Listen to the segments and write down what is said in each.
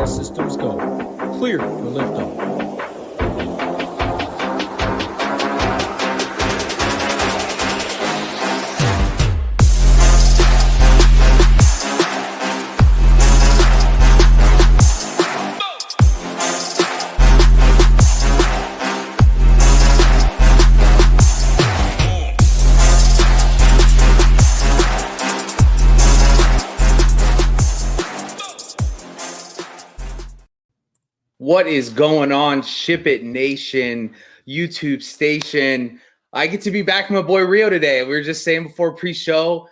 All systems go. Clear for liftoff. What is going on, SHIPIT Nation, YouTube station? I get to be back with my boy Rio today. We were just saying before pre-show,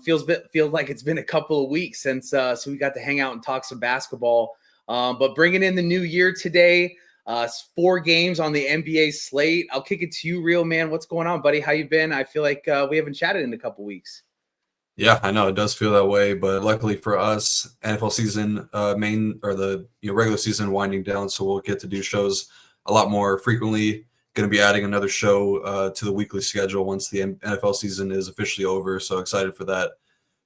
feels like it's been a couple of weeks since so we got to hang out and talk some basketball. But bringing in the new year today, 4 games on the NBA slate. I'll kick it to you, Rio, man. What's going on, buddy? How you been? I feel like we haven't chatted in a couple weeks. Yeah, I know it does feel that way, but luckily for us, NFL season regular season winding down, so we'll get to do shows a lot more frequently. Going to be adding another show to the weekly schedule once the NFL season is officially over, so excited for that.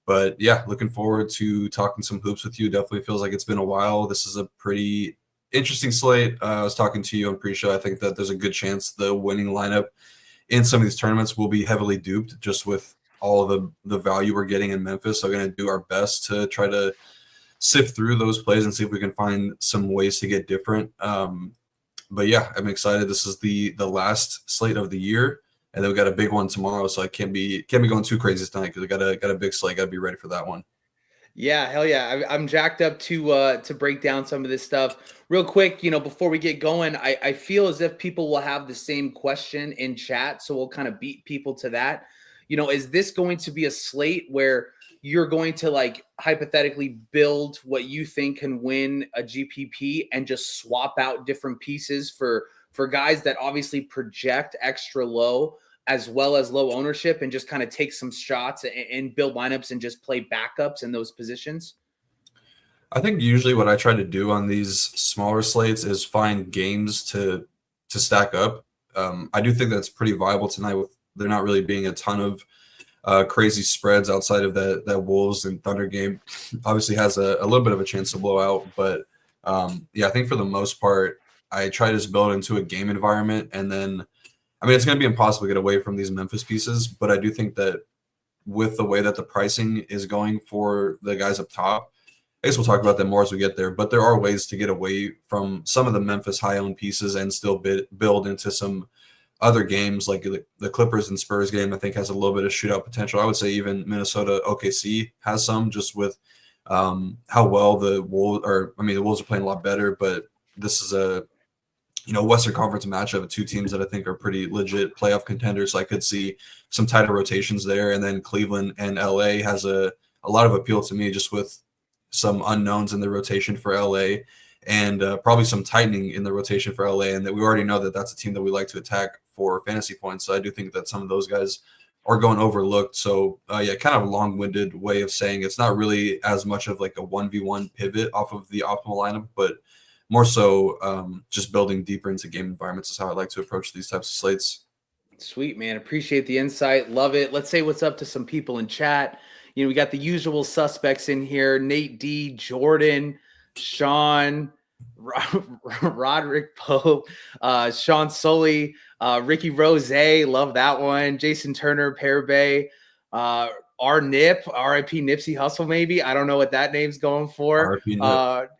But yeah, looking forward to talking some hoops with you. Definitely feels like it's been a while. This is a pretty interesting slate. I was talking to you on pre-show. I think that there's a good chance the winning lineup in some of these tournaments will be heavily duped just with all of the value we're getting in Memphis. So we're going to do our best to try to sift through those plays and see if we can find some ways to get different. But yeah, I'm excited. This is the last slate of the year, and then we got a big one tomorrow. So I can't be going too crazy tonight because we got a big slate. Got to be ready for that one. Yeah, hell yeah. I'm jacked up to break down some of this stuff real quick. Before we get going, I feel as if people will have the same question in chat. So we'll kind of beat people to that. Is this going to be a slate where you're going to hypothetically build what you think can win a GPP and just swap out different pieces for guys that obviously project extra low as well as low ownership and just kind of take some shots and build lineups and just play backups in those positions? I think usually what I try to do on these smaller slates is find games to stack up. I do think that's pretty viable tonight with there not really being a ton of crazy spreads outside of that Wolves and Thunder game. Obviously has a little bit of a chance to blow out, but I think for the most part, I try to just build into a game environment. And then, it's going to be impossible to get away from these Memphis pieces, but I do think that with the way that the pricing is going for the guys up top, I guess we'll talk about them more as we get there, but there are ways to get away from some of the Memphis high-owned pieces and still build into some other games like the Clippers and Spurs game. I think has a little bit of shootout potential. I would say even Minnesota OKC has some, just with how well the Wolves are playing a lot better, but this is a Western Conference matchup of two teams that I think are pretty legit playoff contenders. So I could see some tighter rotations there, and then Cleveland and LA has a lot of appeal to me, just with some unknowns in the rotation for LA. And probably some tightening in the rotation for LA, and that we already know that that's a team that we like to attack for fantasy points. So I do think that some of those guys are going overlooked. So kind of a long-winded way of saying it's not really as much of like a 1v1 pivot off of the optimal lineup, but more so just building deeper into game environments is how I like to approach these types of slates. Sweet, man. Appreciate the insight. Love it. Let's say what's up to some people in chat. We got the usual suspects in here: Nate D, Jordan, Sean, Roderick Pope, Sean Sully, Ricky Rose, love that one. Jason Turner, Pear Bay, R Nip, RIP Nipsey Hussle, maybe. I don't know what that name's going for. RIP Nip.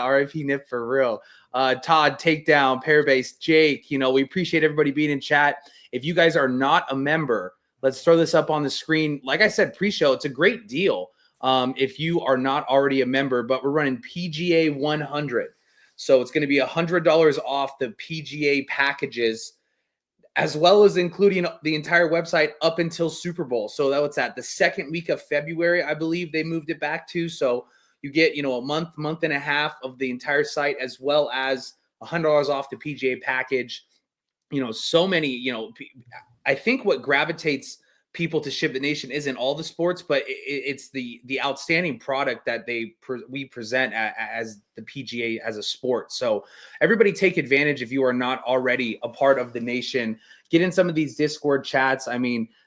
RIP Nip for real. Todd, Takedown, Pear Base, Jake. We appreciate everybody being in chat. If you guys are not a member, let's throw this up on the screen. Like I said, pre-show, it's a great deal. If you are not already a member, but we're running PGA 100. So it's going to be $100 off the PGA packages, as well as including the entire website up until Super Bowl. So that's at the second week of February, I believe they moved it back to. So you get, a month and a half of the entire site, as well as $100 off the PGA package. So many, I think what gravitates people to SHIPIT Nation isn't all the sports, but it's the outstanding product that we present as the PGA as a sport. So everybody take advantage if you are not already a part of the nation. Get in some of these Discord chats.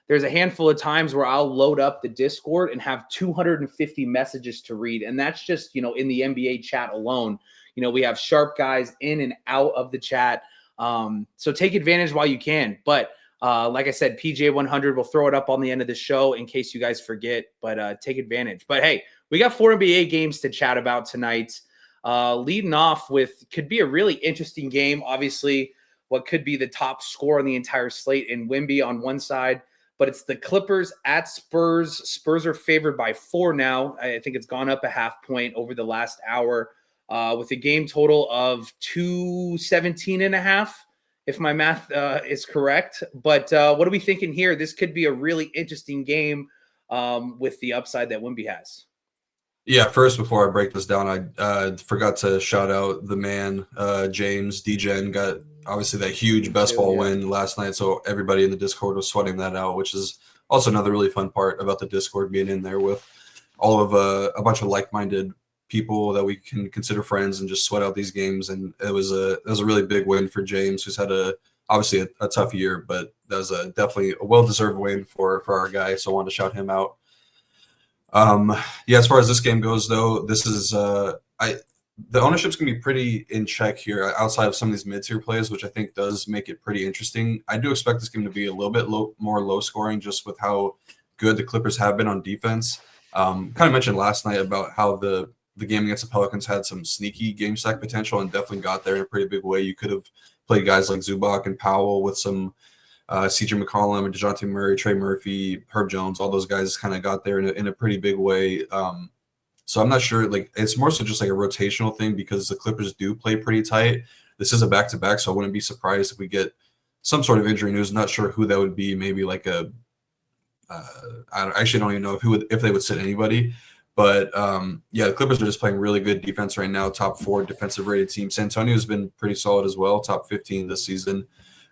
there's a handful of times where I'll load up the Discord and have 250 messages to read. And that's just, in the NBA chat alone. We have sharp guys in and out of the chat. So take advantage while you can. But like I said, PJ 100, we'll throw it up on the end of the show in case you guys forget, but take advantage. But hey, we got 4 NBA games to chat about tonight. Leading off with could be a really interesting game. Obviously, what could be the top score on the entire slate in Wemby on one side, but it's the Clippers at Spurs. Spurs are favored by 4 now. I think it's gone up a half point over the last hour with a game total of 217.5, if my math is correct. But what are we thinking here? This could be a really interesting game with the upside that Wemby has. Yeah, first, before I break this down, I forgot to shout out the man, James. DGen got obviously that huge best ball win last night, so everybody in the Discord was sweating that out, which is also another really fun part about the Discord, being in there with all of a bunch of like-minded people that we can consider friends and just sweat out these games. And it was a really big win for James, who's had obviously a tough year, but that was definitely a well-deserved win for our guy, so I wanted to shout him out. As far as this game goes, though, this is the ownership's gonna be pretty in check here outside of some of these mid-tier plays, which I think does make it pretty interesting. I do expect this game to be a little bit more low scoring, just with how good the Clippers have been on defense. Kind of mentioned last night about how the game against the Pelicans had some sneaky game stack potential and definitely got there in a pretty big way. You could have played guys like Zubac and Powell with some CJ McCollum and DeJounte Murray, Trey Murphy, Herb Jones, all those guys kind of got there in a pretty big way. So I'm not sure, it's more so just like a rotational thing because the Clippers do play pretty tight. This is a back-to-back, so I wouldn't be surprised if we get some sort of injury news. Not sure who that would be. Maybe like I actually don't even know if they would sit anybody. But the Clippers are just playing really good defense right now. Top 4 defensive rated team. San Antonio has been pretty solid as well. Top 15 this season.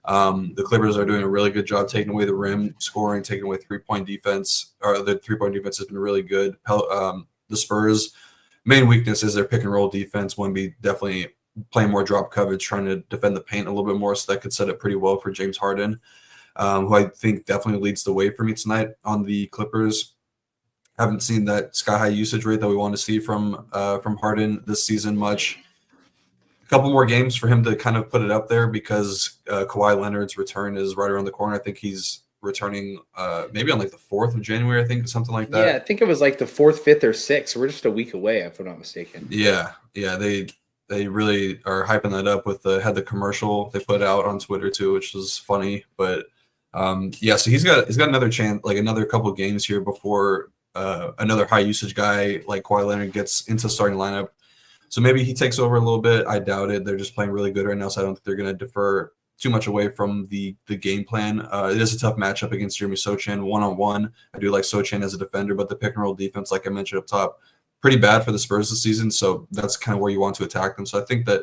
The Clippers are doing a really good job taking away the rim, scoring, taking away 3-point defense. Or the 3-point defense has been really good. The Spurs' main weakness is their pick and roll defense. Wemby definitely playing more drop coverage, trying to defend the paint a little bit more, so that could set up pretty well for James Harden, who I think definitely leads the way for me tonight on the Clippers. Haven't seen that sky-high usage rate that we want to see from Harden this season much. A couple more games for him to kind of put it up there because Kawhi Leonard's return is right around the corner. I think he's returning maybe on like the 4th of January, I think, something like that. Yeah, I think it was like the 4th, 5th, or 6th. We're just a week away, if I'm not mistaken. Yeah, they really are hyping that up with had the commercial they put out on Twitter too, which was funny. But so he's got another chance, like another couple of games here before another high usage guy like Kawhi Leonard gets into starting lineup. So maybe he takes over a little bit. I doubt it. They're just playing really good right now, so I don't think they're going to defer too much away from the game plan. It is a tough matchup against Jeremy Sochan one-on-one. I do like Sochan as a defender, but the pick and roll defense, like I mentioned up top, pretty bad for the Spurs this season, so that's kind of where you want to attack them. So I think that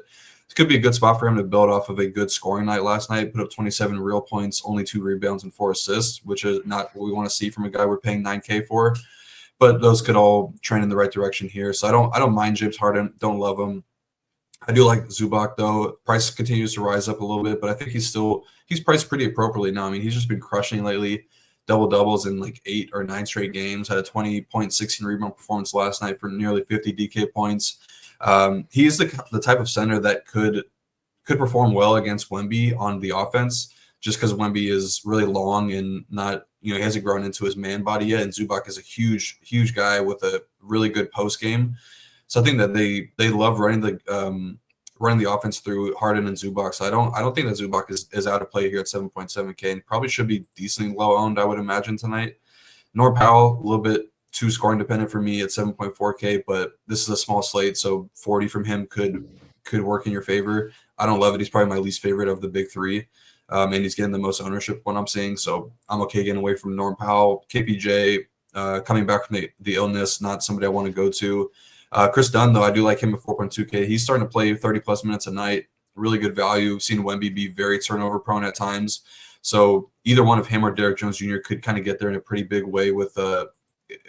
it could be a good spot for him to build off of a good scoring night last night, put up 27 real points, only 2 rebounds and 4 assists, which is not what we want to see from a guy we're paying $9K for. But those could all trend in the right direction here. So I don't mind James Harden. Don't love him. I do like Zubac, though. Price continues to rise up a little bit, but I think he's priced pretty appropriately now. I mean, he's just been crushing lately. Double-doubles in like 8 or 9 straight games. Had a 20-point, 16-rebound performance last night for nearly 50 DK points. He's the type of center that could perform well against Wemby on the offense, just because Wemby is really long and not, he hasn't grown into his man body yet. And Zubac is a huge, huge guy with a really good post game. So I think that they love running the offense through Harden and Zubac. So I don't think that Zubac is out of play here at 7.7K and probably should be decently low owned, I would imagine, tonight. Norm Powell, a little bit too scoring dependent for me at 7.4K, but this is a small slate, so 40 from him could work in your favor. I don't love it. He's probably my least favorite of the big 3. And he's getting the most ownership when I'm seeing, so I'm okay getting away from Norm Powell. KPJ coming back from the illness, not somebody I want to go to. Chris Dunn, though, I do like him at 4.2K. He's starting to play 30-plus minutes a night. Really good value. Seen Wemby be very turnover-prone at times. So either one of him or Derek Jones Jr. could kind of get there in a pretty big way with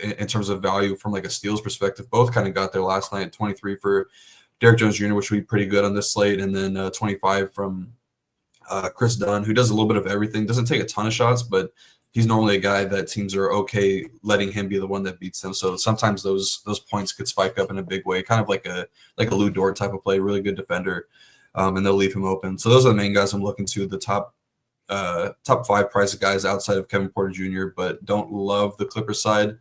in terms of value from like a steals perspective. Both kind of got there last night. 23 for Derek Jones Jr., which would be pretty good on this slate, and then 25 from Chris Dunn, who does a little bit of everything. Doesn't take a ton of shots, but he's normally a guy that teams are okay letting him be the one that beats them. So sometimes those points could spike up in a big way, kind of like a Lou Dort type of play, really good defender, and they'll leave him open. So those are the main guys I'm looking to, the top 5 price guys outside of Kevin Porter Jr., but don't love the Clippers side.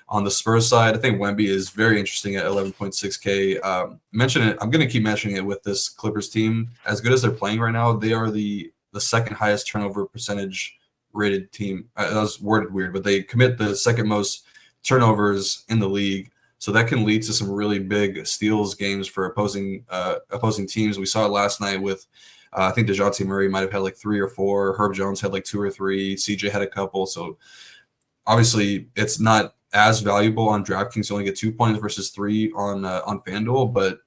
On the Spurs side, I think Wemby is very interesting at 11.6K. Mention it. I'm going to keep mentioning it with this Clippers team. As good as they're playing right now, they are the second highest turnover percentage rated team. That was worded weird, but they commit the second most turnovers in the league. So that can lead to some really big steals games for opposing teams. We saw it last night with I think DeJounte Murray might have had like 3 or 4. Herb Jones had like 2 or 3. CJ had a couple. So obviously it's not as valuable on DraftKings. You only get 2 points versus 3 on FanDuel, but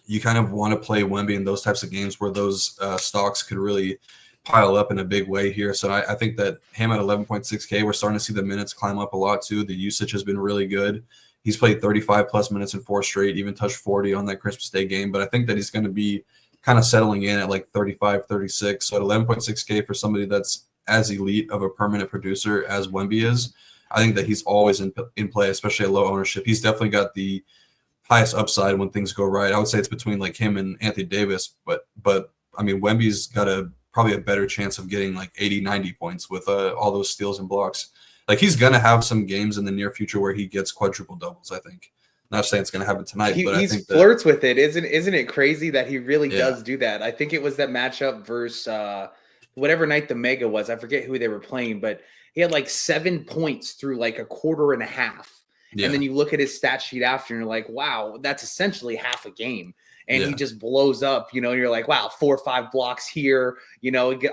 you kind of want to play Wemby in those types of games where those stocks could really pile up in a big way here. So I think that him at 11.6K, we're starting to see the minutes climb up a lot too. The usage has been really good. He's played 35 plus minutes in 4 straight, even touched 40 on that Christmas Day game. But I think that he's going to be kind of settling in at like 35, 36. So at 11.6K for somebody that's as elite of a permanent producer as Wemby is, I think that he's always in play, especially at low ownership. He's definitely got the highest upside when things go right. I would say it's between like him and Anthony Davis, but I mean, Wemby's got probably a better chance of getting like 80, 90 points with all those steals and blocks. Like he's going to have some games in the near future where he gets quadruple doubles, I think. Not saying it's going to happen tonight, but I think flirts with it. Isn't it crazy that he really does do that? I think it was that matchup versus whatever night the Mega was. I forget who they were playing, but he had like 7 points through like a quarter and a half. Yeah. And then you look at his stat sheet after and you're like, wow, that's essentially half a game. And he just blows up, and you're like, wow, 4 or 5 blocks here,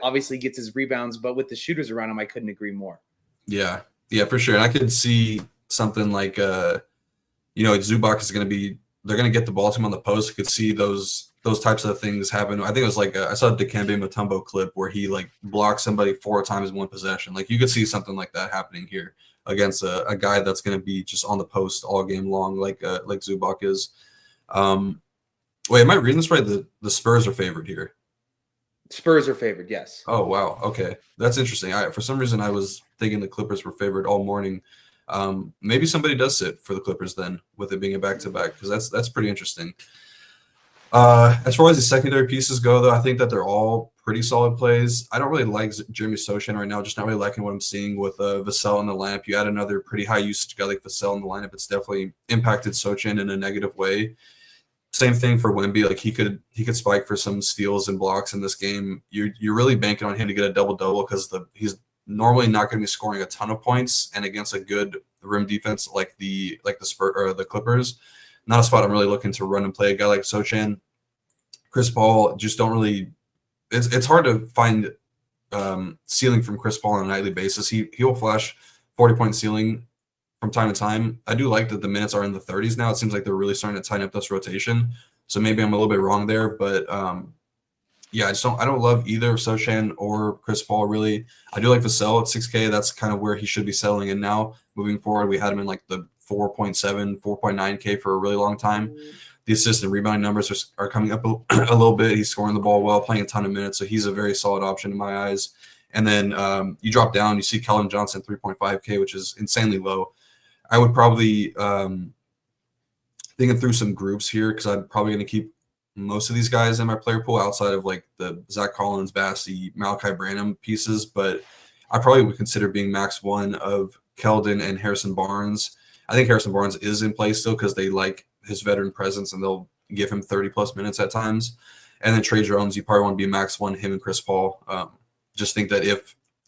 obviously gets his rebounds, but with the shooters around him, I couldn't agree more. Yeah, for sure. And I could see something like, Zubac is going to be, they're going to get the ball to him on the post. I could see those types of things happen. I think it was like, I saw a Dikembe Mutombo clip where he like blocked somebody 4 times in one possession. Like you could see something like that happening here against a guy that's going to be just on the post all game long, like Zubac is. Wait, am I reading this right? The Spurs are favored here. Spurs are favored, yes. Oh, wow. Okay. That's interesting. For some reason, I was thinking the Clippers were favored all morning. Maybe somebody does sit for the Clippers then, with it being a back-to-back, because that's pretty interesting. As far as the secondary pieces go, though, I think that they're all pretty solid plays. I don't really like Jeremy Sochan right now, just not really liking what I'm seeing with Vassell in the lineup. You add another pretty high-usage guy like Vassell in the lineup, it's definitely impacted Sochan in a negative way. Same thing for Wemby. Like he could spike for some steals and blocks in this game. You're really banking on him to get a double-double because he's normally not going to be scoring a ton of points, and against a good rim defense like the Spurs or the Clippers, not a spot I'm really looking to run and play a guy like Sochan. Chris Paul just don't really. It's hard to find ceiling from Chris Paul on a nightly basis. He'll flash 40-point ceiling from time to time. I do like that the minutes are in the 30s now. It seems like they're really starting to tighten up this rotation. So maybe I'm a little bit wrong there, but I don't love either of Sochan or Chris Paul really. I do like Vassell at 6K. That's kind of where he should be settling in now. Moving forward, we had him in like the 4.7, 4.9K for a really long time. The assist and rebounding numbers are coming up a little bit. He's scoring the ball well, playing a ton of minutes, so he's a very solid option in my eyes. And then you drop down, you see Keldon Johnson 3.5K, which is insanely low. I would probably thinking through some groups here because I'm probably going to keep most of these guys in my player pool outside of like the Zach Collins, Bassey, Malachi Branham pieces, but I probably would consider being max one of Keldon and Harrison Barnes. I think Harrison Barnes is in play still because they like his veteran presence and they'll give him 30-plus minutes at times. And then Trey Jones, you probably want to be max one, him and Chris Paul. Just think that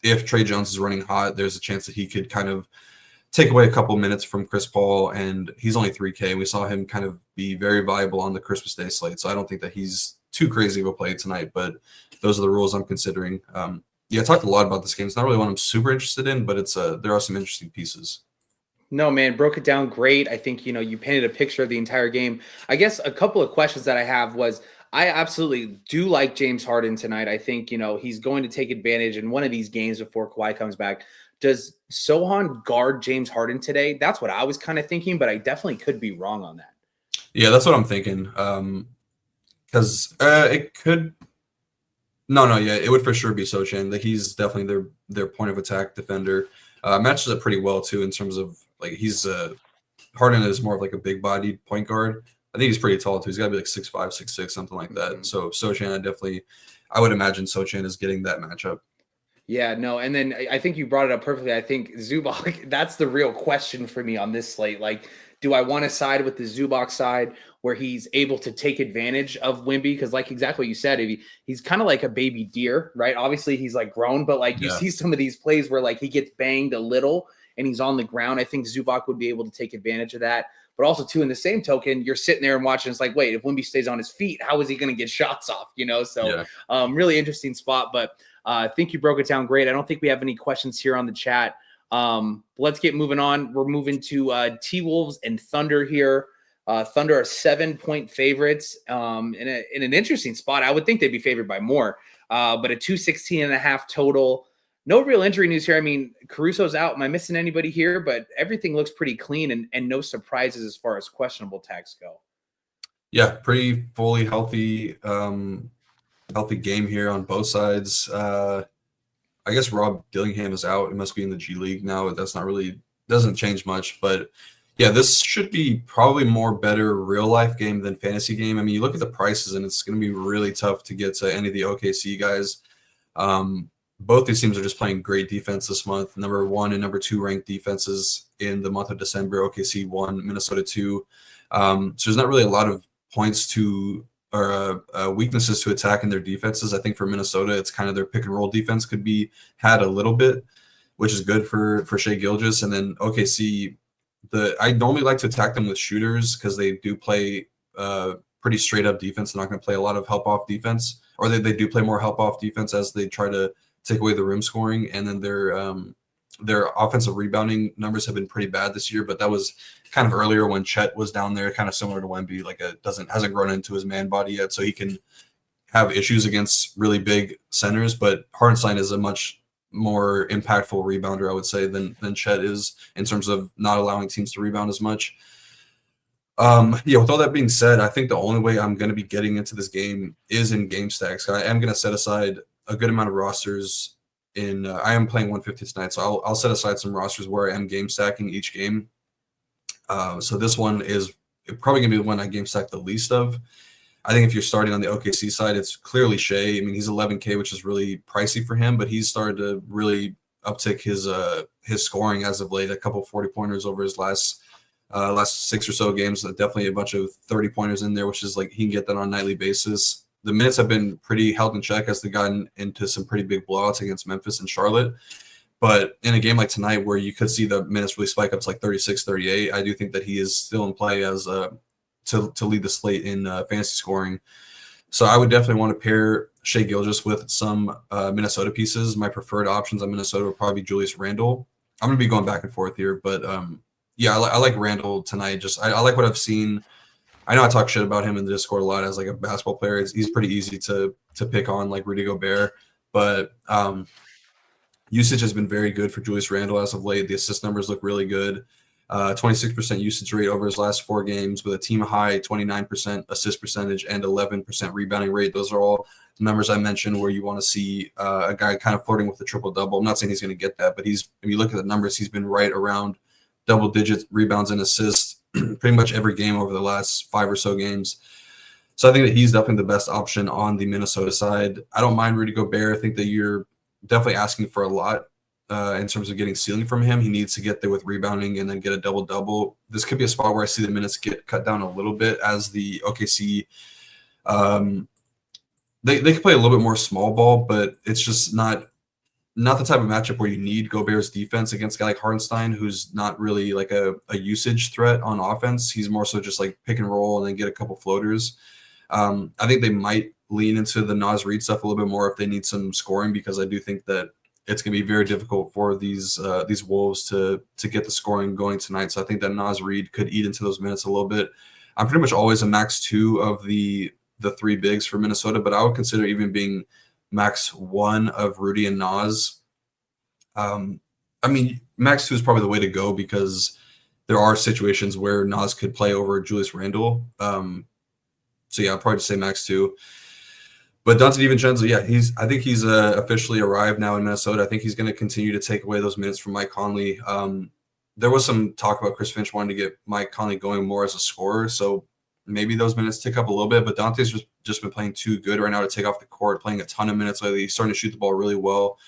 if Trey Jones is running hot, there's a chance that he could kind of take away a couple minutes from Chris Paul, and he's only 3K. We saw him kind of be very viable on the Christmas Day slate, so I don't think that he's too crazy of a play tonight, but those are the rules I'm considering. I talked a lot about this game. It's not really one I'm super interested in, but there are some interesting pieces. No, man, broke it down great. I think, you painted a picture of the entire game. I guess a couple of questions that I have was, I absolutely do like James Harden tonight. I think, he's going to take advantage in one of these games before Kawhi comes back. Does Sochan guard James Harden today? That's what I was kind of thinking, but I definitely could be wrong on that. Yeah, that's what I'm thinking. Because it could. No, yeah, it would for sure be Sochan. Like, he's definitely their point of attack defender. Matches up pretty well too in terms of like he's Harden is more of like a big bodied point guard. I think he's pretty tall too. He's got to be like 6'5", 6'6", something like that. Mm-hmm. So Sochan, I would imagine Sochan is getting that matchup. Yeah, no, and then I think you brought it up perfectly. I think Zubac, that's the real question for me on this slate. Like, do I want to side with the Zubac side where he's able to take advantage of Wemby? Because like exactly what you said, he's kind of like a baby deer, right? Obviously he's like grown, but like you see some of these plays where like he gets banged a little and he's on the ground. I think Zubac would be able to take advantage of that. But also, too, in the same token, you're sitting there and watching. It's like, wait, if Wemby stays on his feet, how is he going to get shots off? So really interesting spot. But I think you broke it down great. I don't think we have any questions here on the chat. Let's get moving on. We're moving to T-Wolves and Thunder here. Thunder are 7-point favorites in an interesting spot. I would think they'd be favored by more, but a 216.5 total. No real injury news here. I mean, Caruso's out. Am I missing anybody here? But everything looks pretty clean and no surprises as far as questionable tags go. Yeah, pretty fully healthy game here on both sides. I guess Rob Dillingham is out. It must be in the G League now. That's not really doesn't change much, but yeah, this should be probably more better real life game than fantasy game. I mean, you look at the prices and it's going to be really tough to get to any of the OKC guys. Both these teams are just playing great defense this month. Number 1 and number 2 ranked defenses in the month of December. OKC 1, Minnesota 2. So there's not really a lot of points to or weaknesses to attack in their defenses. I think for Minnesota, it's kind of their pick and roll defense could be had a little bit, which is good for Shai Gilgeous. And then OKC, I normally like to attack them with shooters because they do play pretty straight up defense. They're not going to play a lot of help off defense, or they do play more help off defense as they try to take away the rim scoring. And then their offensive rebounding numbers have been pretty bad this year, but that was kind of earlier when Chet was down there, kind of similar to Wemby, like hasn't grown into his man body yet, so he can have issues against really big centers. But Hartenstein is a much more impactful rebounder, I would say, than Chet is in terms of not allowing teams to rebound as much. With all that being said, I think the only way I'm going to be getting into this game is in game stacks. I am going to set aside a good amount of rosters in I am playing 150 tonight, so I'll set aside some rosters where I am game stacking each game. So this one is probably going to be the one I game stack the least of. I think if you're starting on the OKC side, it's clearly Shai. I mean, he's 11K, which is really pricey for him, but he's started to really uptick his scoring as of late. A couple 40-pointers over his last 6 or so games. Definitely a bunch of 30-pointers in there, which is like he can get that on a nightly basis. The minutes have been pretty held in check as they've gotten into some pretty big blowouts against Memphis and Charlotte. But in a game like tonight where you could see the minutes really spike up to like 36, 38, I do think that he is still in play as to lead the slate in fantasy scoring. So I would definitely want to pair Shai Gilgeous with some Minnesota pieces. My preferred options on Minnesota would probably be Julius Randle. I'm going to be going back and forth here, but I like Randle tonight. Just I like what I've seen. I know I talk shit about him in the Discord a lot as like a basketball player. He's pretty easy to pick on, like Rudy Gobert, but usage has been very good for Julius Randle as of late. The assist numbers look really good. 26% usage rate over his last 4 games with a team high 29% assist percentage and 11% rebounding rate. Those are all numbers I mentioned where you want to see a guy kind of flirting with the triple-double. I'm not saying he's going to get that, but if you look at the numbers, he's been right around double-digit rebounds and assists pretty much every game over the last 5 or so games. So I think that he's definitely the best option on the Minnesota side. I don't mind Rudy Gobert. I think that you're definitely asking for a lot in terms of getting ceiling from him. He needs to get there with rebounding and then get a double-double. This could be a spot where I see the minutes get cut down a little bit as the OKC they can play a little bit more small ball, but it's just not the type of matchup where you need Gobert's defense against a guy like Hartenstein, who's not really like a usage threat on offense. He's more so just like pick and roll and then get a couple floaters. I think they might lean into the Naz Reid stuff a little bit more if they need some scoring, because I do think that it's going to be very difficult for these Wolves to get the scoring going tonight. So I think that Naz Reid could eat into those minutes a little bit. I'm pretty much always a max 2 of the 3 bigs for Minnesota, but I would consider even being max 1 of Rudy and Naz. I mean, max 2 is probably the way to go because there are situations where Naz could play over Julius Randle. So yeah, I'd probably just say max 2. But Dante DiVincenzo, yeah, I think he's officially arrived now in Minnesota. I think he's going to continue to take away those minutes from Mike Conley. There was some talk about Chris Finch wanting to get Mike Conley going more as a scorer, so maybe those minutes tick up a little bit. But Dante's just been playing too good right now to take off the court, playing a ton of minutes lately. He's starting to shoot the ball really well.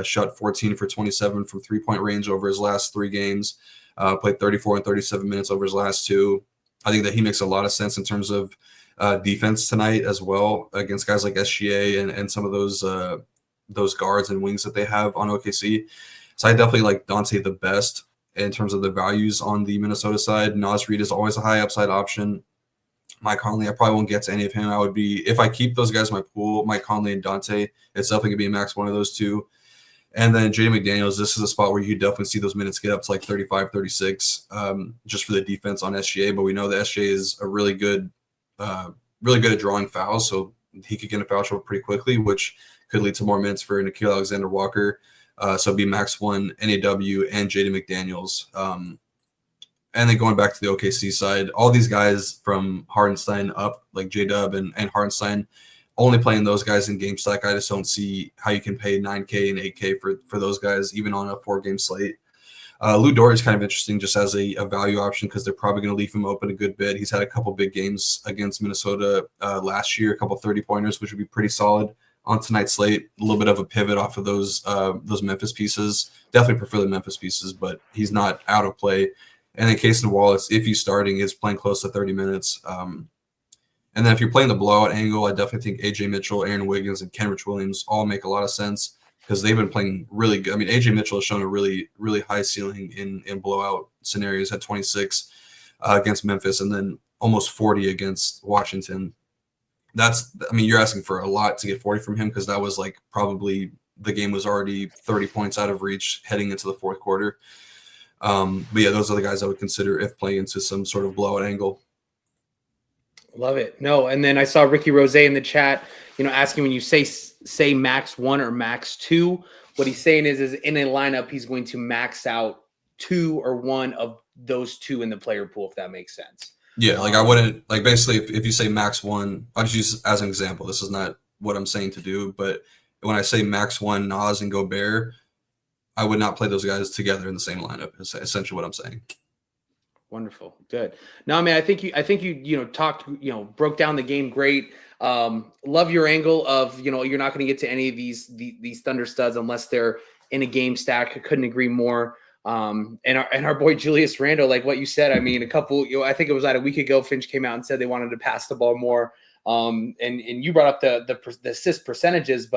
Shot 14 for 27 from three-point range over his last 3 games. Played 34 and 37 minutes over his last 2. I think that he makes a lot of sense in terms of defense tonight as well against guys like SGA and some of those guards and wings that they have on OKC. So I definitely like Dante the best in terms of the values on the Minnesota side. Naz Reid is always a high upside option. Mike Conley, I probably won't get to any of him. I would be, if I keep those guys in my pool, Mike Conley and Dante, it's definitely going to be a max one of those 2. And then Jaden McDaniels, this is a spot where you definitely see those minutes get up to like 35, 36, just for the defense on SGA. But we know that SGA is a really good at drawing fouls, so he could get in a foul trouble pretty quickly, which could lead to more minutes for Nickeil Alexander-Walker. So it'd be max 1, NAW, and Jaden McDaniels. And then going back to the OKC side, all these guys from Hardenstein up, like J-Dub and Hardenstein, only playing those guys in game stack. I just don't see how you can pay $9K and $8K for those guys, even on a 4-game slate. Lou Dort is kind of interesting just as a value option because they're probably going to leave him open a good bit. He's had a couple big games against Minnesota last year, a couple 30-pointers, which would be pretty solid on tonight's slate. A little bit of a pivot off of those Memphis pieces. Definitely prefer the Memphis pieces, but he's not out of play. And then Cason Wallace, if he's starting, is playing close to 30 minutes. And then if you're playing the blowout angle, I definitely think A.J. Mitchell, Aaron Wiggins, and Kenrich Williams all make a lot of sense because they've been playing really good. I mean, A.J. Mitchell has shown a really, really high ceiling in blowout scenarios, had 26 against Memphis and then almost 40 against Washington. You're asking for a lot to get 40 from him because that was like probably the game was already 30 points out of reach heading into the fourth quarter. But yeah, those are the guys I would consider if playing into some sort of blowout angle. Love it. No, and then I saw Ricky Rose in the chat, asking when you say max 1 or max 2, what he's saying is in a lineup, he's going to max out 2 or 1 of those 2 in the player pool, if that makes sense. Yeah, like I wouldn't, like basically if you say max 1, I'll just use as an example. This is not what I'm saying to do, but when I say max 1, Nas and Gobert, I would not play those guys together in the same lineup. Is essentially what I'm saying. Wonderful. Good. No, I mean, I think you talked, broke down the game great. Love your angle of, you're not going to get to any of these Thunder studs unless they're in a game stack. I couldn't agree more. And our boy Julius Randle, like what you said, I mean, I think it was a week ago, Finch came out and said they wanted to pass the ball more. And you brought up the assist percentages,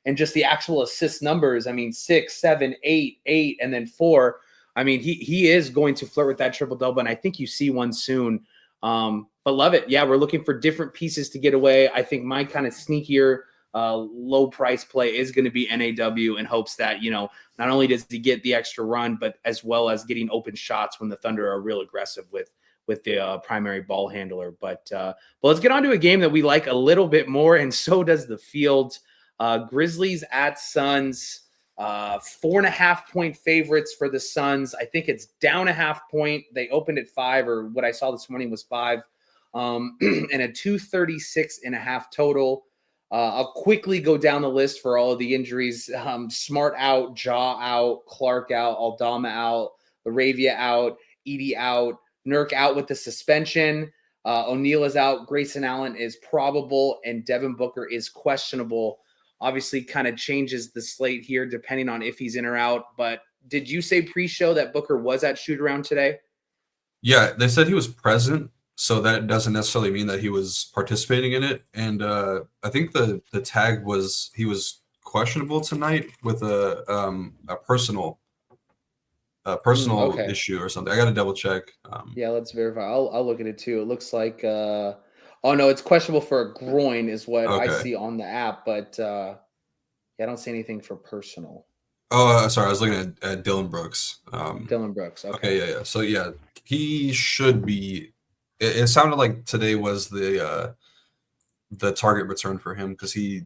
and just the actual assist numbers. I mean, 6, 7, 8, and then 4. I mean, he is going to flirt with that triple-double, and I think you see one soon. But love it. Yeah, we're looking for different pieces to get away. I think my kind of sneakier low-price play is going to be NAW in hopes that, not only does he get the extra run, but as well as getting open shots when the Thunder are real aggressive with the primary ball handler. But let's get on to a game that we like a little bit more, and so does the field. Grizzlies at Suns. 4.5-point favorites for the Suns. I think it's down 0.5 point. They opened at 5, or what I saw this morning was 5, and a 236.5 total. I'll quickly go down the list for all of the injuries. Smart out, Jaw out, Clark out, Aldama out, Laravia out, Edey out, Nurk out with the suspension. O'Neal is out. Grayson Allen is probable, and Devin Booker is questionable. Obviously kind of changes the slate here depending on if he's in or out. But did you say pre-show that Booker was at shoot-around today? Yeah, they said he was present, so that doesn't necessarily mean that he was participating in it. And I think the tag was he was questionable tonight with a personal issue or something. I got to double check. Yeah, let's verify. I'll look at it too. It looks like oh no, it's questionable for a groin is what I see on the app, but I don't see anything for personal. Oh, sorry, I was looking at Dylan Brooks. Dylan Brooks. Okay, yeah. So yeah, he should be. It sounded like today was the target return for him because I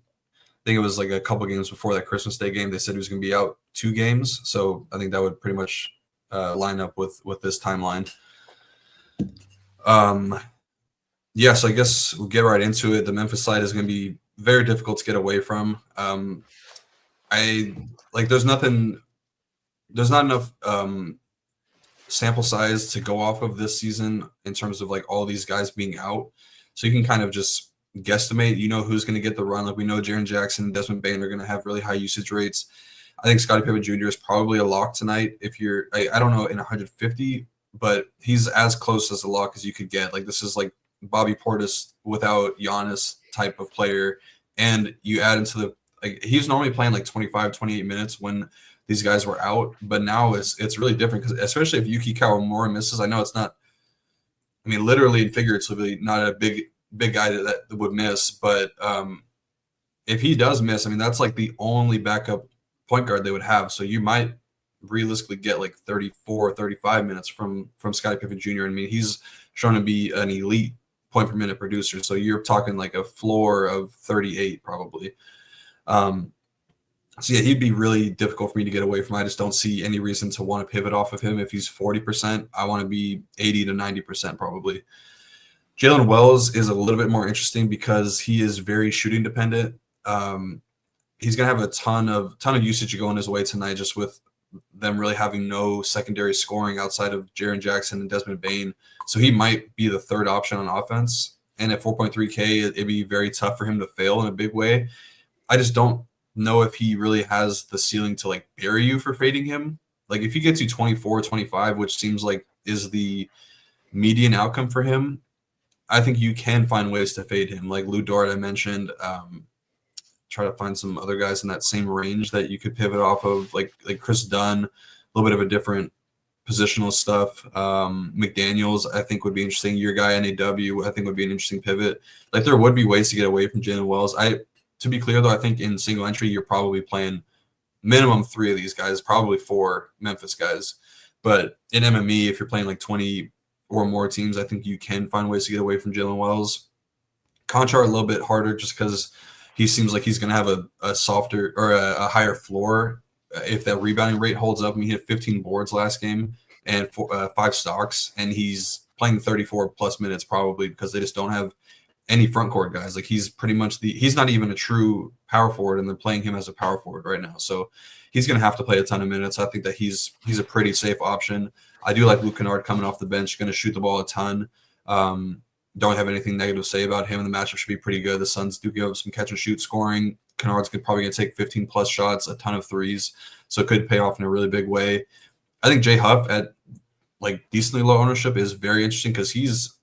think it was like a couple games before that Christmas Day game. They said he was going to be out 2 games, so I think that would pretty much line up with this timeline. Yeah, so I guess we'll get right into it. The Memphis side is going to be very difficult to get away from. There's not enough sample size to go off of this season in terms of like all these guys being out. So you can kind of just guesstimate, who's going to get the run. Like we know Jaren Jackson and Desmond Bane are going to have really high usage rates. I think Scottie Pippen Jr. is probably a lock tonight. If you're, I don't know, in 150, but he's as close as a lock as you could get. Like this is like Bobby Portis without Giannis type of player. And you add into he's normally playing like 25, 28 minutes when these guys were out, but now it's really different because especially if Yuki Kawamura misses, I know it's not, literally and figuratively not a big guy that would miss, but if he does miss, that's like the only backup point guard they would have. So you might realistically get like 34, 35 minutes from Scottie Pippen Jr. He's shown to be an elite point per minute producer. So you're talking like a floor of 38 probably. So yeah, he'd be really difficult for me to get away from. I just don't see any reason to want to pivot off of him. If he's 40%, I want to be 80 to 90% probably. Jalen Wells is a little bit more interesting because he is very shooting dependent. He's going to have a ton of usage going his way tonight, just with them really having no secondary scoring outside of Jaren Jackson and Desmond Bane. So he might be the third option on offense. And at 4.3K, it'd be very tough for him to fail in a big way. I just don't know if he really has the ceiling to like bury you for fading him. Like if he gets you 24, 25, which seems like is the median outcome for him, I think you can find ways to fade him. Like Lou Dort, I mentioned, try to find some other guys in that same range that you could pivot off of, like Chris Dunn, a little bit of a different positional stuff. McDaniels, I think would be interesting. Your guy, NAW, I think would be an interesting pivot. Like there would be ways to get away from Jalen Wells. To be clear, though, I think in single entry, you're probably playing minimum 3 of these guys, probably 4 Memphis guys. But in MME, if you're playing like 20 or more teams, I think you can find ways to get away from Jalen Wells. Conchar a little bit harder just because he seems like he's going to have a softer or a higher floor if that rebounding rate holds up. He hit 15 boards last game and 5 stocks, and he's playing 34-plus minutes probably because they just don't have any front court guys. Like he's pretty much he's not even a true power forward, and they're playing him as a power forward right now. So he's going to have to play a ton of minutes. I think that he's a pretty safe option. I do like Luke Kennard coming off the bench, going to shoot the ball a ton. Don't have anything negative to say about him. The matchup should be pretty good. The Suns do give up some catch and shoot scoring. Kennard's probably going to take 15-plus shots, a ton of threes, so it could pay off in a really big way. I think Jay Huff at like decently low ownership is very interesting because he's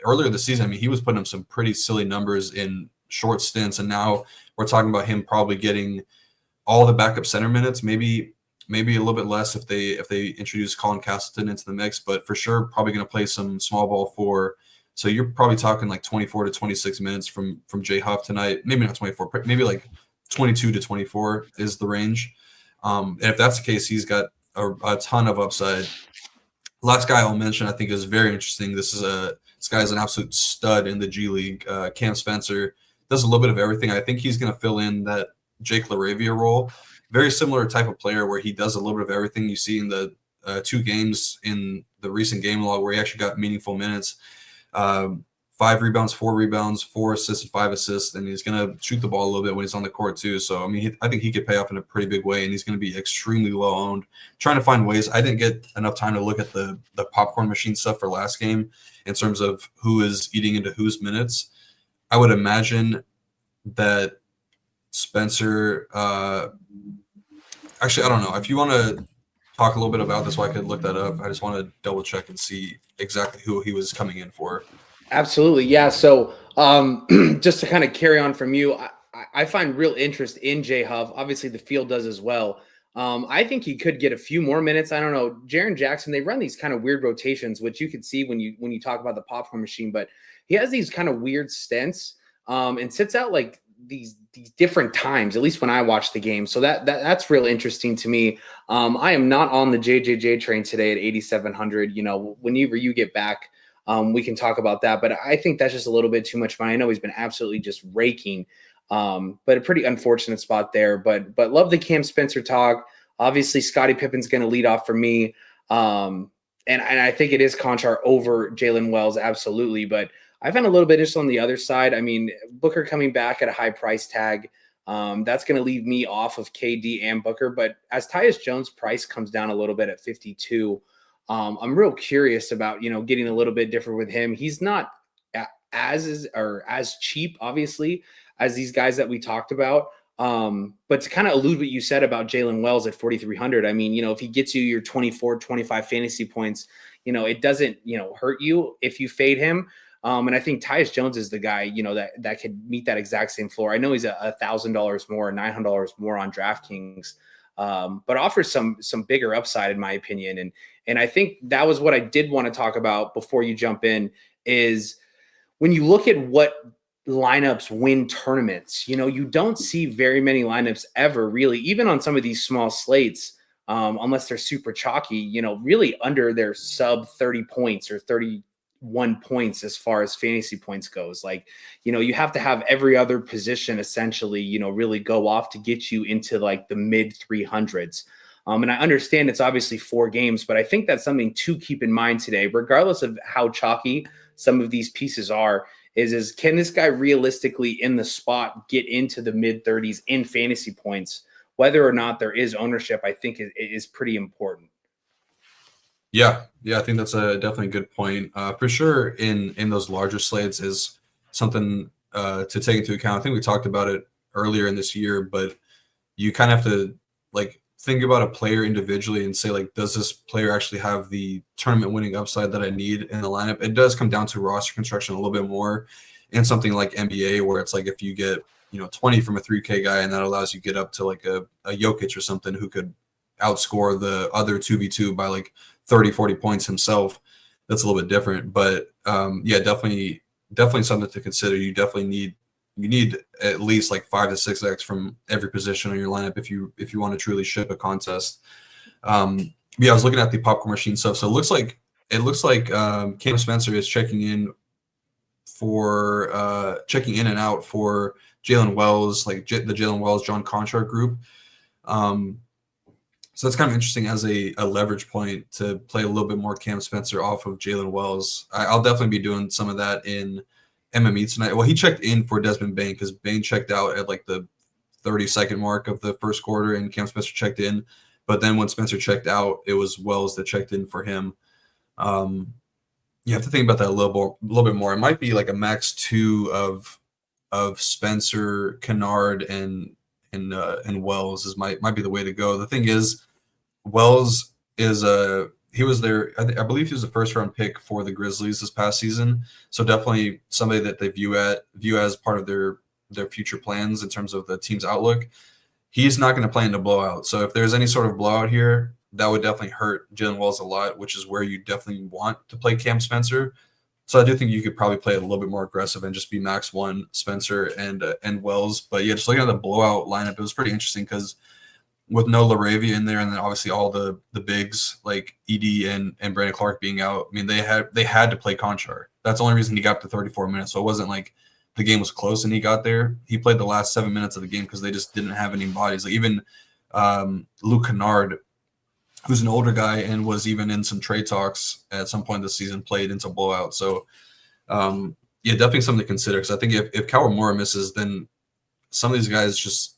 earlier this season, he was putting up some pretty silly numbers in short stints, and now we're talking about him probably getting all the backup center minutes, maybe a little bit less if they introduce Colin Castleton into the mix, but for sure probably going to play some small ball 4. So you're probably talking like 24 to 26 minutes from Jay Huff tonight. Maybe not 24, maybe like 22 to 24 is the range. And if that's the case, he's got a ton of upside. Last guy I'll mention I think is very interesting. This guy's an absolute stud in the G League. Cam Spencer does a little bit of everything. I think he's going to fill in that Jake LaRavia role. Very similar type of player where he does a little bit of everything. You see in the 2 games in the recent game log where he actually got meaningful minutes. 5 rebounds, 4 rebounds, 4 assists, and 5 assists, and he's going to shoot the ball a little bit when he's on the court too. So, I think he could pay off in a pretty big way, and he's going to be extremely low owned. Trying to find ways. I didn't get enough time to look at the popcorn machine stuff for last game in terms of who is eating into whose minutes. I would imagine that Spencer actually, I don't know. If you want to talk a little bit about this, so I could look that up. I just want to double check and see exactly who he was coming in for. Absolutely. Yeah. So just to kind of carry on from you, I find real interest in Jay Huff. Obviously the field does as well. I think he could get a few more minutes. I don't know. Jaren Jackson, they run these kind of weird rotations, which you could see when you talk about the popcorn machine, but he has these kind of weird stints and sits out like these different times, at least when I watch the game. So that's real interesting to me. I am not on the JJJ train today at 8,700. Whenever you get back, we can talk about that, but I think that's just a little bit too much money. I know he's been absolutely just raking, but a pretty unfortunate spot there, but love the Cam Spencer talk. Obviously Scottie Pippen's going to lead off for me. And I think it is Conchar over Jalen Wells. Absolutely. But I found a little bit just on the other side. I mean, Booker coming back at a high price tag. That's going to leave me off of KD and Booker. But as Tyus Jones' price comes down a little bit at 52, I'm real curious about, getting a little bit different with him. He's not as cheap, obviously, as these guys that we talked about. But to kind of allude what you said about Jalen Wells at 4,300, I mean, if he gets you your 24, 25 fantasy points, it doesn't, hurt you if you fade him. And I think Tyus Jones is the guy, that could meet that exact same floor. I know he's $1,000 more, $900 more on DraftKings, but offers some bigger upside in my opinion. And I think that was what I did want to talk about before you jump in is when you look at what lineups win tournaments, you don't see very many lineups ever really, even on some of these small slates, unless they're super chalky, really under their sub 30 points or 31 points as far as fantasy points goes. Like, you have to have every other position essentially, really go off to get you into like the mid 300s. And I understand it's obviously 4 games, but I think that's something to keep in mind today, regardless of how chalky some of these pieces are, is can this guy realistically in the spot get into the mid 30s in fantasy points, whether or not there is ownership, I think is pretty important. Yeah, I think that's definitely a good point. For sure, in those larger slates is something to take into account. I think we talked about it earlier in this year, but you kind of have to think about a player individually and say, does this player actually have the tournament winning upside that I need in the lineup? It does come down to roster construction a little bit more in something like NBA, where it's if you get 20 from a 3K guy, and that allows you to get up to a Jokic or something who could outscore the other 2v2 by 30, 40 points himself. That's a little bit different, but definitely something to consider. You definitely need at least 5 to 6x from every position on your lineup if you want to truly ship a contest. I was looking at the popcorn machine stuff, so it looks like Cam Spencer is checking in and out for Jalen Wells, the Jalen Wells John Contract group. So that's kind of interesting as a leverage point to play a little bit more Cam Spencer off of Jalen Wells. I'll definitely be doing some of that in MME tonight. Well, he checked in for Desmond Bane because Bane checked out at the 30-second mark of the first quarter, and Cam Spencer checked in. But then when Spencer checked out, it was Wells that checked in for him. You have to think about that a little bit more. It might be a max 2 of Spencer, Kennard, and Wells might be the way to go. The thing is, Wells is he was there. I believe he was a first-round pick for the Grizzlies this past season. So definitely somebody that they view as part of their future plans in terms of the team's outlook. He's not going to play in the blowout. So if there's any sort of blowout here, that would definitely hurt Jalen Wells a lot, which is where you definitely want to play Cam Spencer. So I do think you could probably play it a little bit more aggressive and just be max 1 Spencer and Wells. But yeah, just looking at the blowout lineup, it was pretty interesting because with no LaRavia in there, and then obviously all the bigs like Edey and Brandon Clark being out, I mean they had to play Conchar. That's the only reason he got up to 34 minutes. So it wasn't like the game was close and he got there. He played the last 7 minutes of the game because they just didn't have any bodies. Even Luke Kennard, who's an older guy and was even in some trade talks at some point this season, played into blowout. So definitely something to consider, because I think if Kawamura misses, then some of these guys just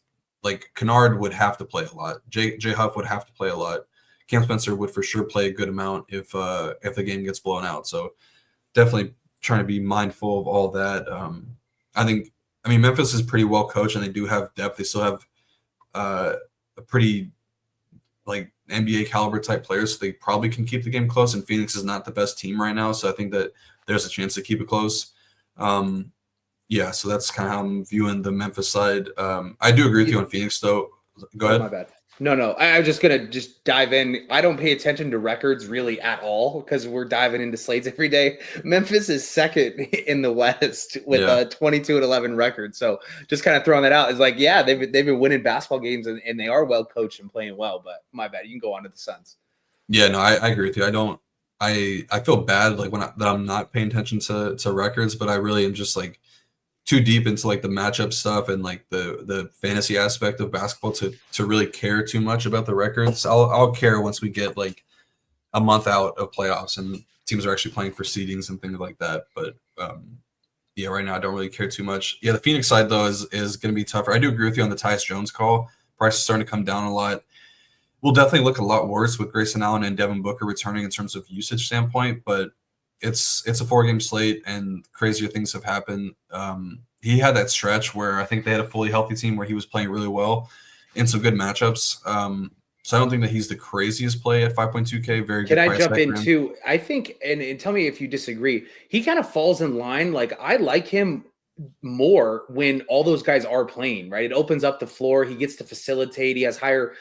Kennard would have to play a lot. Jay Huff would have to play a lot. Cam Spencer would for sure play a good amount if the game gets blown out. So definitely trying to be mindful of all that. I mean Memphis is pretty well coached and they do have depth. They still have a pretty NBA caliber type players, so they probably can keep the game close. And Phoenix is not the best team right now, so I think that there's a chance to keep it close. So that's kind of how I'm viewing the Memphis side. I do agree with you on Phoenix, though. Go ahead. My bad. No, I'm just going to dive in. I don't pay attention to records really at all because we're diving into slates every day. Memphis is second in the West with a 22-11 record. So just kind of throwing that out is they've been winning basketball games and they are well coached and playing well. But my bad, you can go on to the Suns. Yeah, no, I agree with you. I feel bad that I'm not paying attention to records, but I really am just too deep into the matchup stuff and the fantasy aspect of basketball to really care too much about the records. I'll care once we get a month out of playoffs and teams are actually playing for seedings and things like that. But yeah, right now I don't really care too much. Yeah, the Phoenix side though is going to be tougher. I do agree with you on the Tyus Jones call. Price is starting to come down a lot. Will definitely look a lot worse with Grayson Allen and Devin Booker returning in terms of usage standpoint, but it's a 4-game slate and crazier things have happened. He had that stretch where I think they had a fully healthy team where he was playing really well in some good matchups. So I don't think that he's the craziest play at 5.2K. Very good. Can I price jump tag in for him. too? I think, and tell me if you disagree, he kind of falls in line. Like I like him more when all those guys are playing, right? It opens up the floor. He gets to facilitate. He has higher,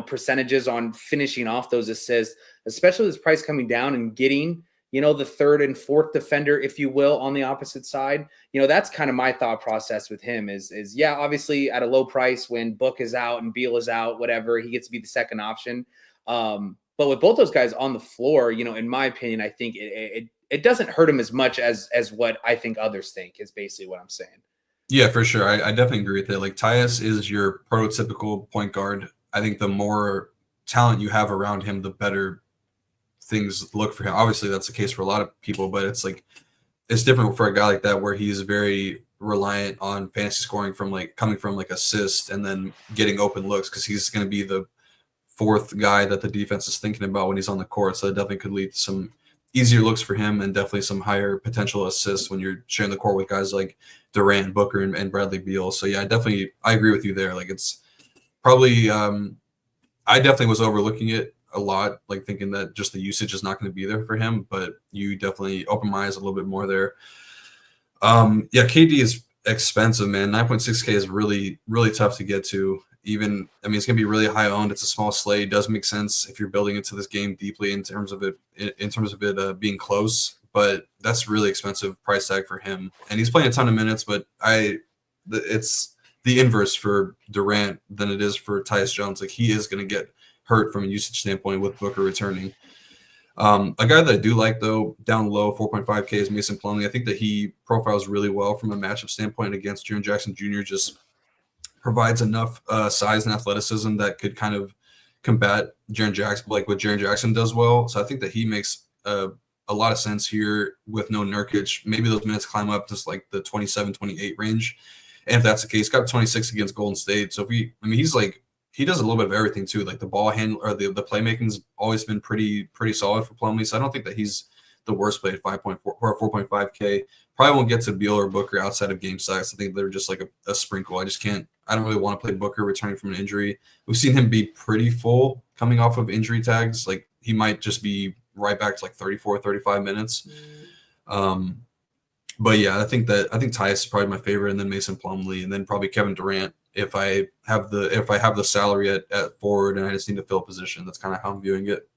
percentages on finishing off those assists, especially with his price coming down and getting, the third and fourth defender, if you will, on the opposite side. That's kind of my thought process with him is yeah, obviously at a low price when Book is out and Beal is out, whatever, he gets to be the second option. But with both those guys on the floor, in my opinion, I think it doesn't hurt him as much as what I think others think is basically what I'm saying. Yeah, for sure. I definitely agree with that. Like Tyus is your prototypical point guard. I think the more talent you have around him, the better things look for him. Obviously, that's the case for a lot of people, but it's different for a guy like that where he's very reliant on fantasy scoring from coming from assists and then getting open looks because he's going to be the fourth guy that the defense is thinking about when he's on the court. So it definitely could lead to some easier looks for him and definitely some higher potential assists when you're sharing the court with guys like Durant, Booker, and Bradley Beal. So yeah, I agree with you there. Like it's probably I definitely was overlooking it a lot, like thinking that just the usage is not going to be there for him, but you definitely open my eyes a little bit more there. Yeah, KD is expensive, man. 9.6K is really, really tough to get to. It's going to be really high owned. It's a small slate. It does make sense if you're building into this game deeply in terms of it being close, but that's really expensive price tag for him. And he's playing a ton of minutes, but it's the inverse for Durant than it is for Tyus Jones. Like he is going to get hurt from a usage standpoint with Booker returning. A guy that I do like though, down low, 4.5K is Mason Plumlee. I think that he profiles really well from a matchup standpoint against Jaren Jackson Jr. Just provides enough size and athleticism that could kind of combat Jaren Jackson, like what Jaren Jackson does well. So I think that he makes a lot of sense here with no Nurkic. Maybe those minutes climb up to like the 27, 28 range. And if that's the case, got 26 against Golden State. So he does a little bit of everything too. Like the ball handle or the playmaking's always been pretty solid for Plumlee. So I don't think that he's the worst play at 5.4 or 4.5K. Probably won't get to Beal or Booker outside of game size. I think they're just like a sprinkle. I don't really want to play Booker returning from an injury. We've seen him be pretty full coming off of injury tags. Like he might just be right back to like 34, 35 minutes. But yeah, I think Tyus is probably my favorite, and then Mason Plumlee, and then probably Kevin Durant if I have the salary at forward and I just need to fill a position. That's kind of how I'm viewing it.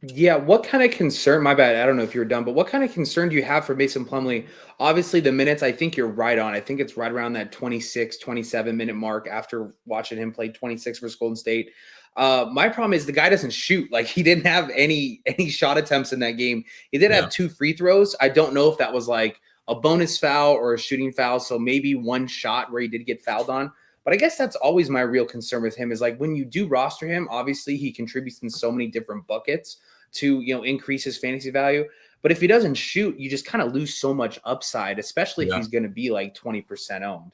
Yeah, what kind of concern, my bad, I don't know if you're done, but what kind of concern do you have for Mason Plumlee? Obviously, the minutes, I think you're right on. I think it's right around that 26, 27-minute mark after watching him play 26 versus Golden State. My problem is the guy doesn't shoot. Like, he didn't have any shot attempts in that game. He did have 2 free throws. I don't know if that was like a bonus foul or a shooting foul, so maybe one shot where he did get fouled on. But I guess that's always my real concern with him is like when you do roster him, obviously he contributes in so many different buckets to, increase his fantasy value. But if he doesn't shoot, you just kind of lose so much upside, especially if he's going to be like 20% owned.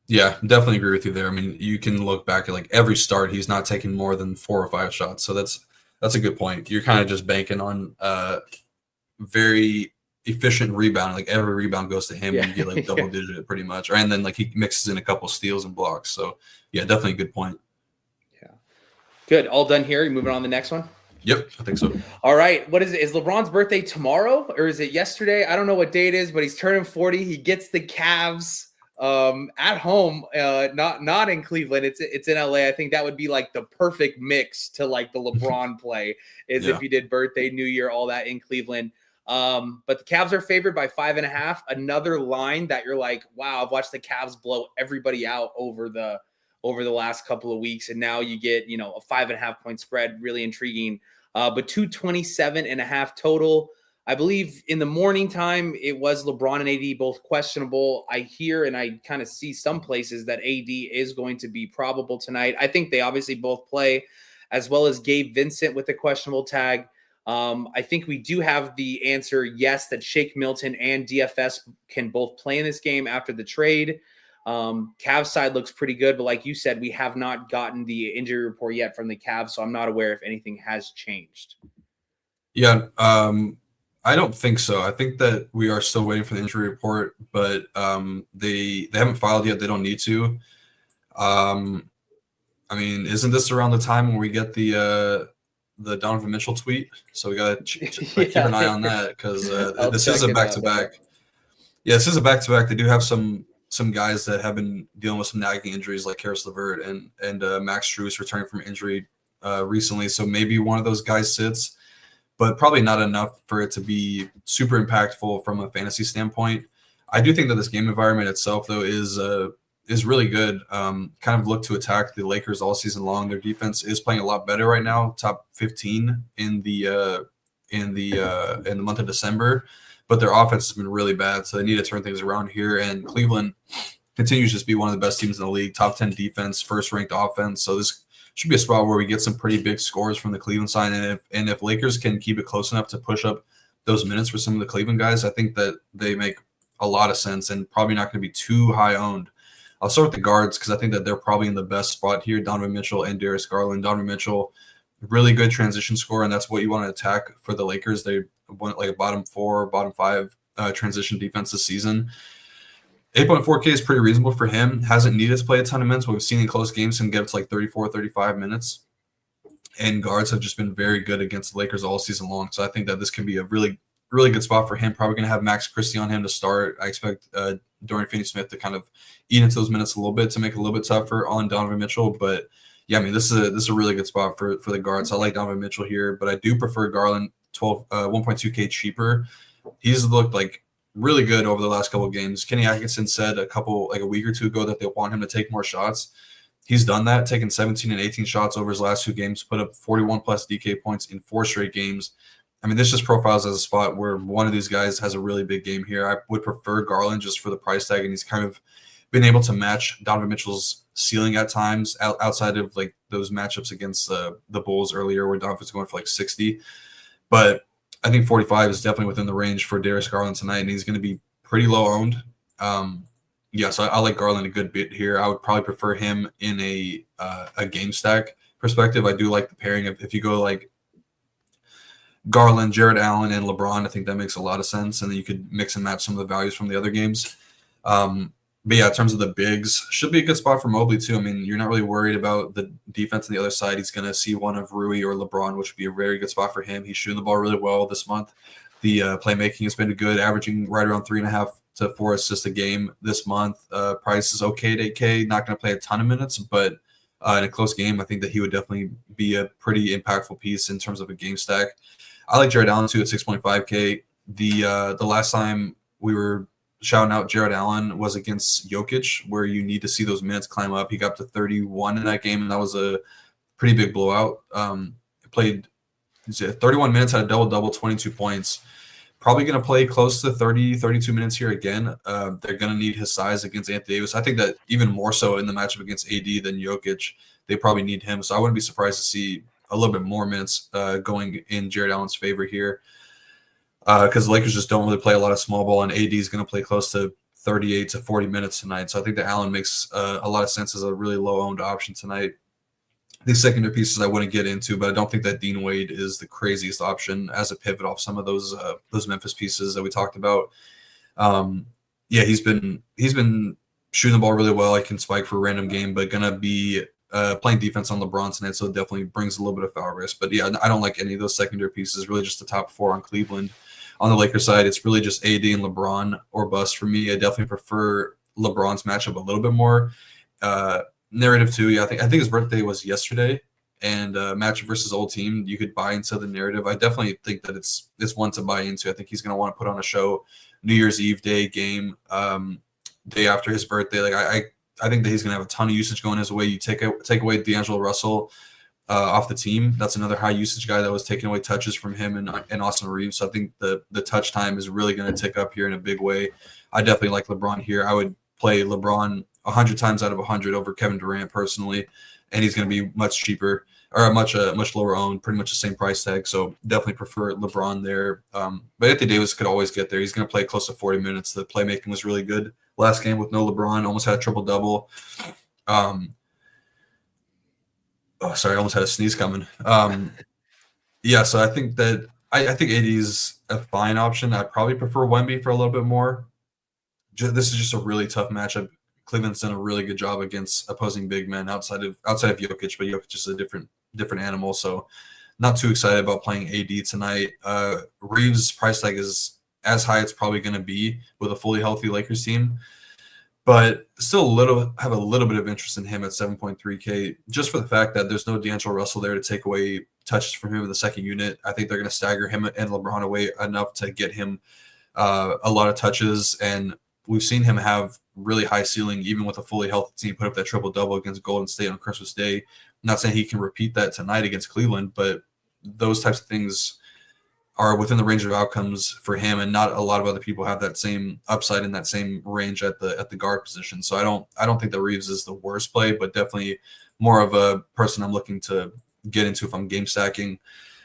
Yeah, definitely agree with you there. I mean, you can look back at like every start, he's not taking more than 4 or 5 shots. So that's a good point. You're kind of just banking on very efficient rebound. Like every rebound goes to him and you get like double digit pretty much. And then like he mixes in a couple steals and blocks. So yeah, definitely a good point. Yeah. Good. All done here. You moving on to the next one? Yep, I think so. All right. What is it? Is LeBron's birthday tomorrow or is it yesterday? I don't know what day it is, but he's turning 40. He gets the Cavs at home, not in Cleveland. It's in LA. I think that would be like the perfect mix to like the LeBron play is if you did birthday, New Year, all that in Cleveland. But the Cavs are favored by 5.5. Another line that you're like, wow, I've watched the Cavs blow everybody out over the last couple of weeks. And now you get, a 5.5 point spread, really intriguing. But 227.5 total. I believe in the morning time, it was LeBron and AD both questionable. I hear and I kind of see some places that AD is going to be probable tonight. I think they obviously both play, as well as Gabe Vincent with the questionable tag. I think we do have the answer, yes, that Shake Milton and DFS can both play in this game after the trade. Cavs side looks pretty good, but like you said, we have not gotten the injury report yet from the Cavs, so I'm not aware if anything has changed. Yeah, I don't think so. I think that we are still waiting for the injury report, but they haven't filed yet. They don't need to. I mean, isn't this around the time when we get the Donovan Mitchell tweet? So we got to keep an eye on that, because this is a back-to-back. Yeah, this is a back-to-back. They do have some guys that have been dealing with some nagging injuries, like Karis LeVert and Max Strus returning from injury recently. So maybe one of those guys sits, but probably not enough for it to be super impactful from a fantasy standpoint. I do think that this game environment itself, though, is really good. Kind of look to attack the Lakers all season long. Their defense is playing a lot better right now, top 15 in the month of December, but their offense has been really bad, so they need to turn things around here. And Cleveland continues to just be one of the best teams in the league, top 10 defense, first ranked offense. So this should be a spot where we get some pretty big scores from the Cleveland side. And if Lakers can keep it close enough to push up those minutes for some of the Cleveland guys, I think that they make a lot of sense and probably not going to be too high owned. I'll start with the guards because I think that they're probably in the best spot here, Donovan Mitchell and Darius Garland. Donovan Mitchell, really good transition score, and that's what you want to attack for the Lakers. They went like a bottom 4, bottom 5 transition defense this season. 8.4K is pretty reasonable for him. Hasn't needed to play a ton of minutes, but we've seen in close games him get to like 34, 35 minutes. And guards have just been very good against the Lakers all season long. So I think that this can be a really, really good spot for him. Probably going to have Max Christie on him to start. I expect Dorian Finney-Smith to kind of eat into those minutes a little bit to make it a little bit tougher on Donovan Mitchell. But yeah, I mean, this is a really good spot for the guards. I like Donovan Mitchell here, but I do prefer Garland 1.2K cheaper. He's looked like really good over the last couple of games. Kenny Atkinson said a week or two ago that they want him to take more shots. He's done that, taking 17 and 18 shots over his last 2 games, put up 41 plus DK points in 4 straight games. I mean, this just profiles as a spot where one of these guys has a really big game here. I would prefer Garland just for the price tag, and he's kind of been able to match Donovan Mitchell's ceiling at times outside of like those matchups against the Bulls earlier where Donovan's going for like 60. But I think 45 is definitely within the range for Darius Garland tonight, and he's going to be pretty low owned. So I like Garland a good bit here. I would probably prefer him in a game stack perspective. I do like the pairing if you go like Garland, Jared Allen, and LeBron. I think that makes a lot of sense, and then you could mix and match some of the values from the other games. But yeah, in terms of the bigs, should be a good spot for Mobley too. I mean, you're not really worried about the defense on the other side. He's going to see one of Rui or LeBron, which would be a very good spot for him. He's shooting the ball really well this month. The playmaking has been good, averaging right around 3.5 to 4 assists a game this month. Price is okay at 8K. Not going to play a ton of minutes, but in a close game, I think that he would definitely be a pretty impactful piece in terms of a game stack. I like Jared Allen too at 6.5K. The last time we were shouting out Jared Allen was against Jokic, where you need to see those minutes climb up. He got up to 31 in that game, and that was a pretty big blowout. Played 31 minutes, had a double-double, 22 points. Probably going to play close to 30, 32 minutes here again. They're going to need his size against Anthony Davis. I think that even more so in the matchup against AD than Jokic, they probably need him. So I wouldn't be surprised to see a little bit more minutes going in Jared Allen's favor here. Because the Lakers just don't really play a lot of small ball, and AD is going to play close to 38 to 40 minutes tonight. So I think that Allen makes a lot of sense as a really low-owned option tonight. These secondary pieces I wouldn't get into, but I don't think that Dean Wade is the craziest option as a pivot off some of those Memphis pieces that we talked about. He's been shooting the ball really well. I can spike for a random game, but going to be playing defense on LeBron tonight, so it definitely brings a little bit of foul risk. But yeah, I don't like any of those secondary pieces. Really just the top 4 on Cleveland. On the Lakers side, it's really just AD and LeBron or bust for me. I definitely prefer LeBron's matchup a little bit more. Narrative too. Yeah, I think his birthday was yesterday, and matchup versus old team, you could buy into the narrative. I definitely think that it's one to buy into. I think he's going to want to put on a show New Year's Eve day game, day after his birthday. Like I think that he's going to have a ton of usage going his way. You take away D'Angelo Russell off the team. That's another high usage guy that was taking away touches from him and Austin Reeves. So I think the touch time is really going to tick up here in a big way. I definitely like LeBron here. I would play LeBron 100 times out of 100 over Kevin Durant personally, and he's going to be much cheaper. or a much lower owned, pretty much the same price tag. So definitely prefer LeBron there. But Anthony Davis could always get there. He's going to play close to 40 minutes. The playmaking was really good last game with no LeBron. Almost had a triple double. Oh, sorry, I almost had a sneeze coming. Yeah, so I think that I think AD is a fine option. I probably prefer Wemby for a little bit more. This is just a really tough matchup. Cleveland's done a really good job against opposing big men outside of Jokic, but Jokic is a different animal. So not too excited about playing AD tonight. Reeves' price tag is as high it's probably going to be with a fully healthy Lakers team, but still have a little bit of interest in him at 7.3K, just for the fact that there's no D'Angelo Russell there to take away touches from him in the second unit. I think they're going to stagger him and LeBron away enough to get him a lot of touches, and we've seen him have really high ceiling even with a fully healthy team. Put up that triple double against Golden State on Christmas Day. I'm not saying he can repeat that tonight against Cleveland, but those types of things are within the range of outcomes for him, and not a lot of other people have that same upside in that same range at the guard position. So I don't think that Reeves is the worst play, but definitely more of a person I'm looking to get into if I'm game stacking.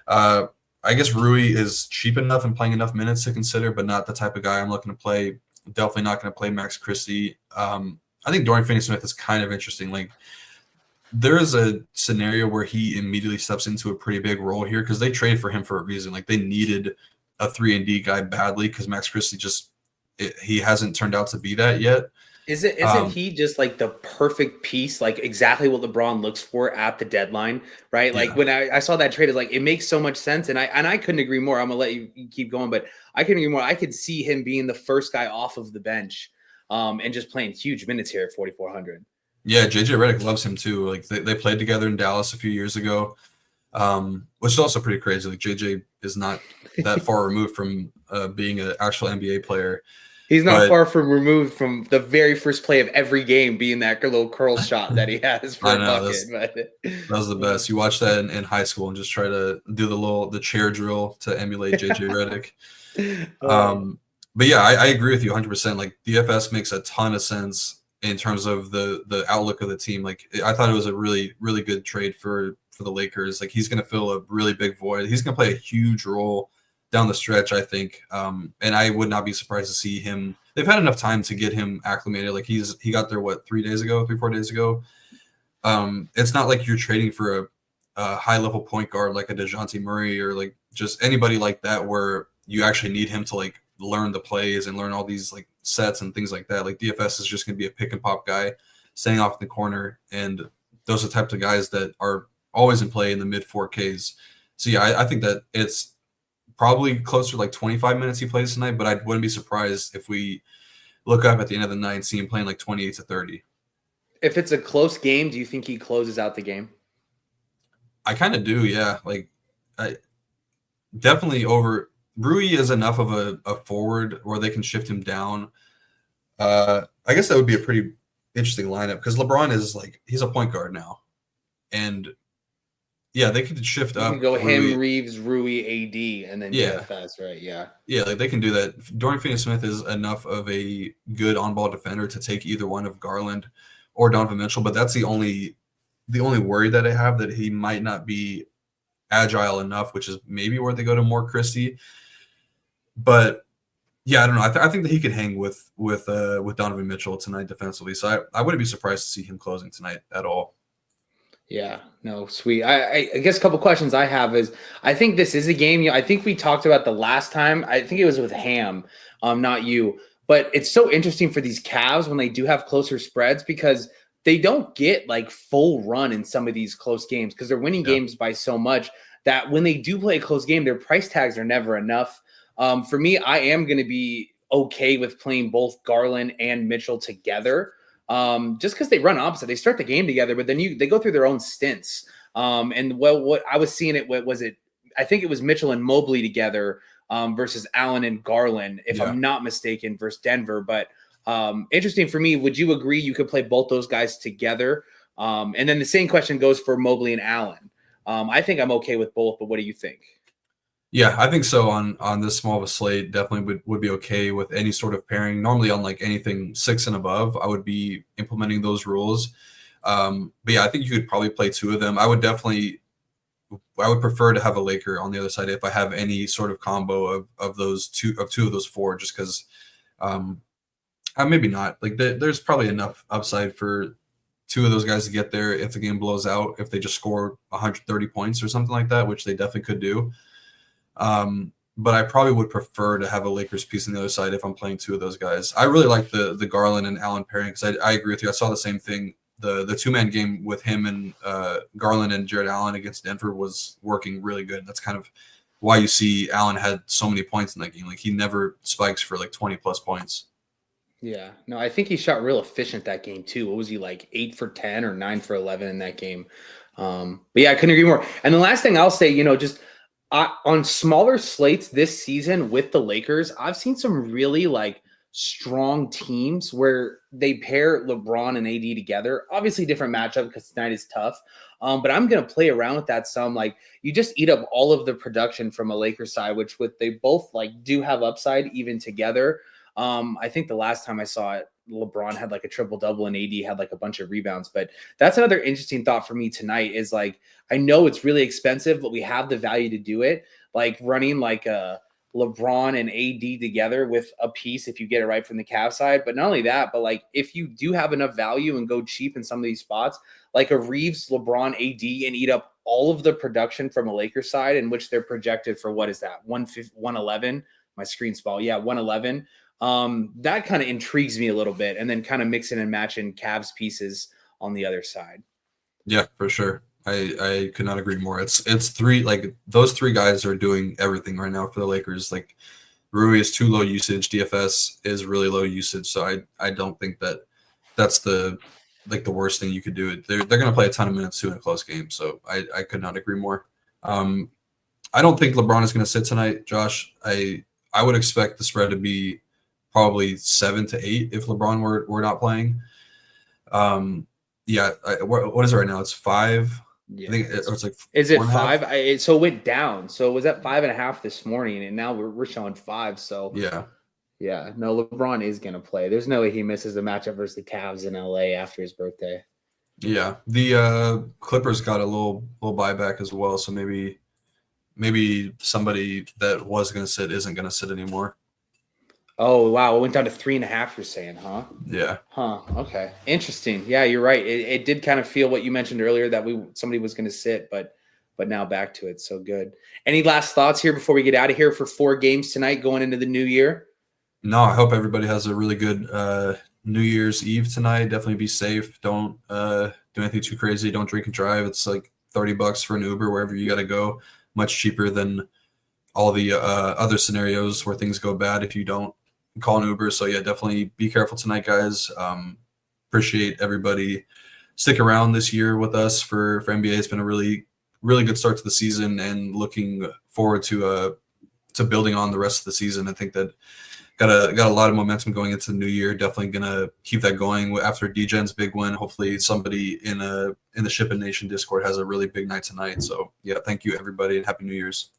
I guess Rui is cheap enough and playing enough minutes to consider, but not the type of guy I'm looking to play. Definitely not going to play Max Christie. I think Dorian Finney-Smith is kind of interesting. Like, there is a scenario where he immediately steps into a pretty big role here because they traded for him for a reason. Like, they needed a 3-and-D guy badly because Max Christie he hasn't turned out to be that yet. Isn't he just like the perfect piece, like exactly what LeBron looks for at the deadline, right? Like, when I saw that trade, it's like, it makes so much sense. And I couldn't agree more. I'm gonna let you keep going, but I couldn't agree more. I could see him being the first guy off of the bench and just playing huge minutes here at 4,400. Yeah, JJ Redick loves him too. Like, they played together in Dallas a few years ago, which is also pretty crazy. Like, JJ is not that far removed from being an actual NBA player. He's not far from removed from the very first play of every game being that little curl shot that he has for a bucket. That was the best. You watch that in high school and just try to do the chair drill to emulate JJ Redick. But yeah, I agree with you 100%. Like, DFS makes a ton of sense in terms of the outlook of the team. Like, I thought it was a really, really good trade for the Lakers. Like, he's going to fill a really big void. He's going to play a huge role down the stretch, I think. And I would not be surprised to see him. They've had enough time to get him acclimated. Like, he got there, 4 days ago. It's not like you're trading for a high level point guard like a DeJounte Murray or like just anybody like that, where you actually need him to like learn the plays and learn all these like sets and things like that. Like, DFS is just going to be a pick and pop guy staying off in the corner. And those are the types of guys that are always in play in the mid 4Ks. So yeah, I think that it's probably closer to like 25 minutes he plays tonight, but I wouldn't be surprised if we look up at the end of the night and see him playing like 28 to 30. If it's a close game, do you think he closes out the game? I kind of do, yeah. Like, I definitely over Rui is enough of a forward where they can shift him down. I guess that would be a pretty interesting lineup because LeBron is like, he's a point guard now. And yeah, they could shift up. You can go him, Reeves, Rui, AD, and then DFS, right? Yeah. Yeah, like they can do that. Dorian Finney-Smith is enough of a good on-ball defender to take either one of Garland or Donovan Mitchell, but that's the only worry that I have, that he might not be agile enough, which is maybe where they go to more Christie. But yeah, I don't know. I think that he could hang with Donovan Mitchell tonight defensively. So I wouldn't be surprised to see him closing tonight at all. Yeah, no, sweet. I guess a couple questions I have is, I think this is a game. I think we talked about the last time. I think it was with Ham, not you. But it's so interesting for these Cavs when they do have closer spreads, because they don't get like full run in some of these close games because they're winning games by so much that when they do play a close game, their price tags are never enough. For me, I am going to be okay with playing both Garland and Mitchell together. Just because they run opposite, they start the game together, but then they go through their own stints. And what I was seeing I think it was Mitchell and Mobley together versus Allen and Garland, if I'm not mistaken, versus Denver. But interesting for me. Would you agree you could play both those guys together? And then the same question goes for Mobley and Allen. I think I'm okay with both, but what do you think? Yeah, I think so. On this small of a slate, definitely would be okay with any sort of pairing. Normally on like anything 6 and above, I would be implementing those rules. But yeah, I think you could probably play 2 of them. I would definitely I would prefer to have a Laker on the other side if I have any sort of combo of two of those four, just because maybe not. Like there's probably enough upside for two of those guys to get there if the game blows out, if they just score 130 points or something like that, which they definitely could do. But I probably would prefer to have a Lakers piece on the other side if I'm playing two of those guys. I really like the Garland and Allen pairing because I agree with you. I saw the same thing. The two-man game with him and Garland and Jared Allen against Denver was working really good. That's kind of why you see Allen had so many points in that game. Like he never spikes for like 20 plus points. Yeah, no, I think he shot real efficient that game too. What was he like 8 for 10 or 9 for 11 in that game? But yeah, I couldn't agree more. And the last thing I'll say, just on smaller slates this season with the Lakers, I've seen some really like strong teams where they pair LeBron and AD together. Obviously different matchup because tonight is tough. But I'm going to play around with that some. Like you just eat up all of the production from a Lakers side, which they both like do have upside even together. I think the last time I saw it, LeBron had like a triple-double and AD had like a bunch of rebounds. But that's another interesting thought for me tonight is like, I know it's really expensive, but we have the value to do it. Like running like a LeBron and AD together with a piece if you get it right from the Cavs side. But not only that, but like if you do have enough value and go cheap in some of these spots, like a Reeves, LeBron, AD and eat up all of the production from a Lakers side in which they're projected for, what is that, 111? My screen's small. Yeah, 111. That kind of intrigues me a little bit, and then kind of mixing and matching Cavs pieces on the other side. Yeah, for sure. I could not agree more. It's three, like those three guys are doing everything right now for the Lakers. Like Rui is too low usage, DFS is really low usage, so I don't think that's the worst thing you could do. They're going to play a ton of minutes too in a close game, so I could not agree more. I don't think LeBron is going to sit tonight, Josh. I would expect the spread to be probably 7 to 8 if LeBron were not playing. Yeah, what is it right now? It's 5. Yeah, I think it's like. Is it 5? So it went down. So it was at 5.5 this morning, and now we're showing 5. So yeah. No, LeBron is gonna play. There's no way he misses the matchup versus the Cavs in LA after his birthday. Yeah, the Clippers got a little buyback as well. So maybe somebody that was gonna sit isn't gonna sit anymore. Oh, wow. It went down to 3.5, you're saying, huh? Yeah. Huh. Okay. Interesting. Yeah, you're right. It did kind of feel what you mentioned earlier that somebody was going to sit, but now back to it. So good. Any last thoughts here before we get out of here for 4 games tonight going into the new year? No, I hope everybody has a really good New Year's Eve tonight. Definitely be safe. Don't do anything too crazy. Don't drink and drive. It's like $30 for an Uber wherever you got to go. Much cheaper than all the other scenarios where things go bad if you don't call an Uber. So yeah, definitely be careful tonight, guys. Appreciate everybody stick around this year with us for NBA. It's been a really, really good start to the season, and looking forward to building on the rest of the season. I think that got a lot of momentum going into the new year. Definitely gonna keep that going after DGen's big win. Hopefully somebody in the SHIPIT Nation Discord has a really big night tonight. So yeah, thank you everybody and Happy New Year's.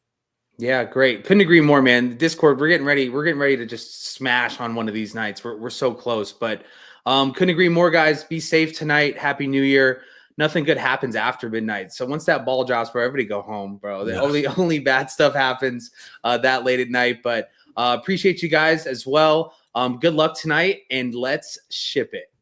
Yeah, great. Couldn't agree more, man. The Discord, we're getting ready. We're getting ready to just smash on one of these nights. We're so close, but couldn't agree more, guys. Be safe tonight. Happy New Year. Nothing good happens after midnight. So once that ball drops, bro, everybody go home, bro. The only bad stuff happens that late at night. But appreciate you guys as well. Good luck tonight, and let's ship it.